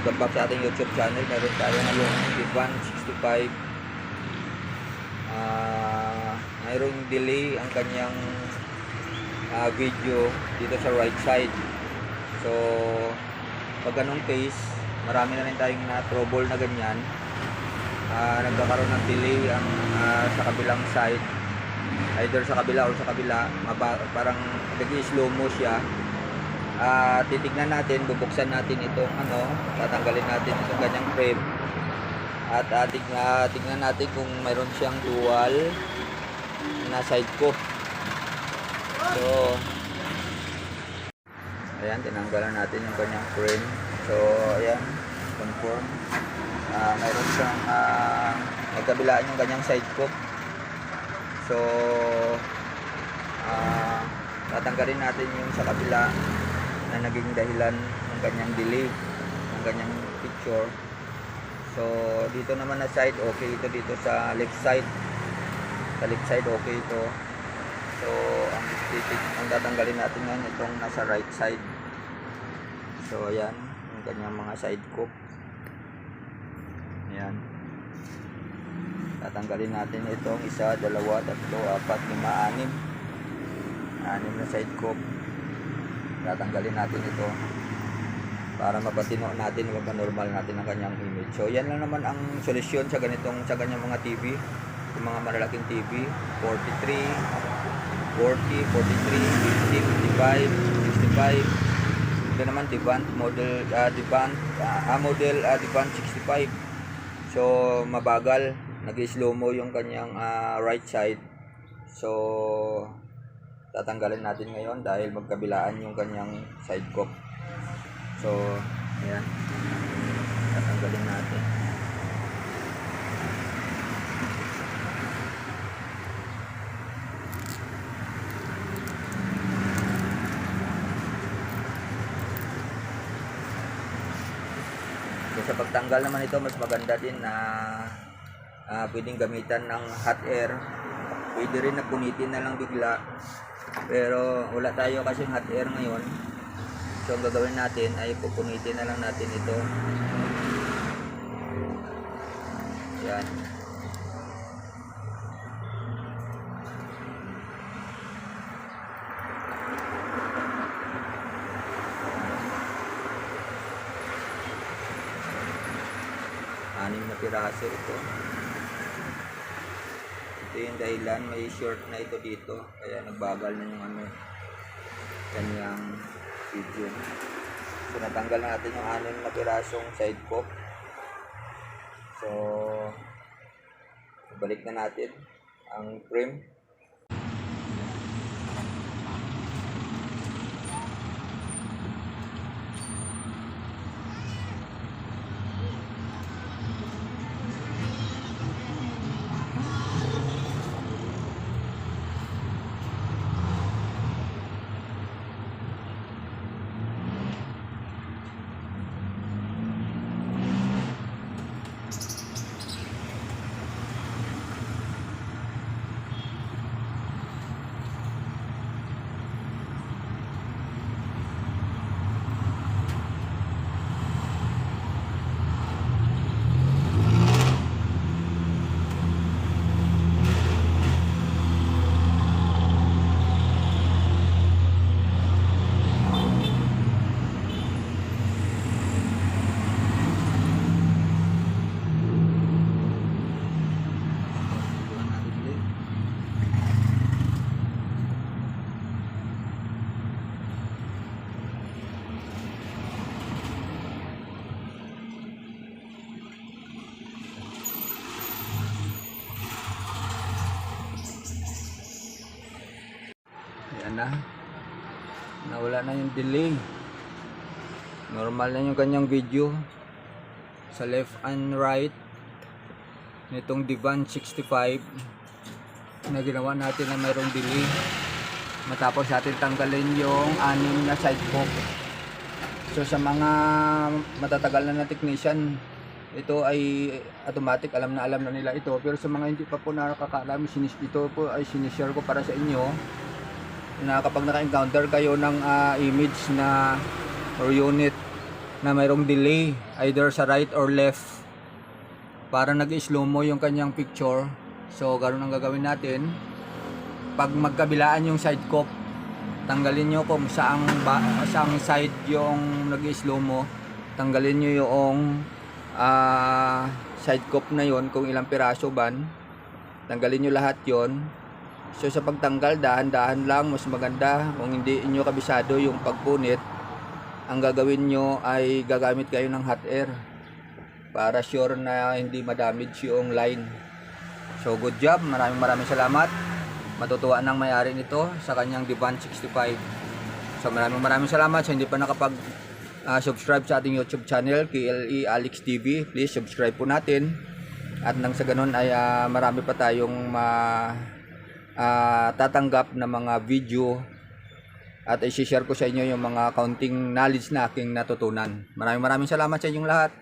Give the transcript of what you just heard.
Welcome back sa ating YouTube channel. Meron tayo ngayong Divan 65. Mayroong delay ang kanyang video dito sa right side. So pag ganong case, marami na rin tayong na-trouble na ganyan. Nagkakaroon ng delay ang sa kabilang side, either sa kabila o sa kabila. Parang nag-slow mo siya. Titignan natin, bubuksan natin itong tatanggalin natin itong ganyang frame at tignan natin kung mayroon siyang dual na side scope. So ayan, tinanggalan natin yung kanyang frame. So ayan, confirm mayroon siyang nagkabilaan yung kanyang side scope. So tatanggalin natin yung sa kabila na naging dahilan ng kanyang delay ng kanyang picture. So dito naman na side, okay ito. Dito sa left side, okay ito. So ang tatanggalin natin ngayon itong nasa right side. So ayan yung kanyang mga side scope. Ayan, tatanggalin natin itong 1, 2, 3, 4, 5, 6, 6 na side scope. Tatanggalin natin ito para mapatino natin, mapanormal natin ang kanyang image. So yan lang naman ang solusyon sa ganyang mga TV, yung mga malalaking TV, 43, 40, 43, 50, 55, 65. Ito naman Divan model Divan 65. So mabagal, nag-slow mo yung kanyang right side. So tatanggalin natin ngayon dahil magkabilaan yung kanyang side scope. So ayan, tatanggalin natin. So sa pagtanggal naman ito, mas maganda din na pwedeng gamitan ng hot air. Pwede rin na punitin na lang bigla, pero wala tayo kasing hot air ngayon. So ang gagawin natin ay pupunitin na lang natin ito. Yan. Anim na piraso ito. Ito yung dahilan, may short na ito dito, kaya nagbagal na yung kanyang video. So natanggal natin yung 6 na pirasong side scope. So balik na natin ang frame. Ayan na, nawala na yung delay. Normal na yung kanyang video sa left and right nitong Divan 65 na ginawa natin na mayroong delay matapos natin tanggalin yung 6 na side scope. So sa mga matatagal na technician, ito ay automatic, alam na nila ito. Pero sa mga hindi pa po nakakaalam, ito po ay sinishare ko para sa inyo na kapag naka-encounter kayo ng image na or unit na mayroong delay either sa right or left, para nag-slow mo yung kanyang picture. So ganoon ang gagawin natin. Pag magkabilaan yung side cop, tanggalin nyo kung saang side yung nag-slow mo, tanggalin nyo yung side cop na yon, kung ilang piraso ban, tanggalin nyo lahat yon. So sa pagtanggal, dahan-dahan lang, mas maganda. Kung hindi nyo kabisado yung pagpunit, ang gagawin nyo ay gagamit kayo ng hot air para sure na hindi ma-damage yung line. So good job, maraming salamat. Matutuwa ng may-ari nito sa kanyang Divan 65. So maraming salamat sa hindi pa nakapag subscribe sa ating YouTube channel, KLE Alex TV. Please subscribe po natin, at nang sa ganun ay marami pa tayong tatanggap na mga video, at i-share ko sa inyo yung mga counting knowledge na aking natutunan. Maraming salamat sa inyong lahat.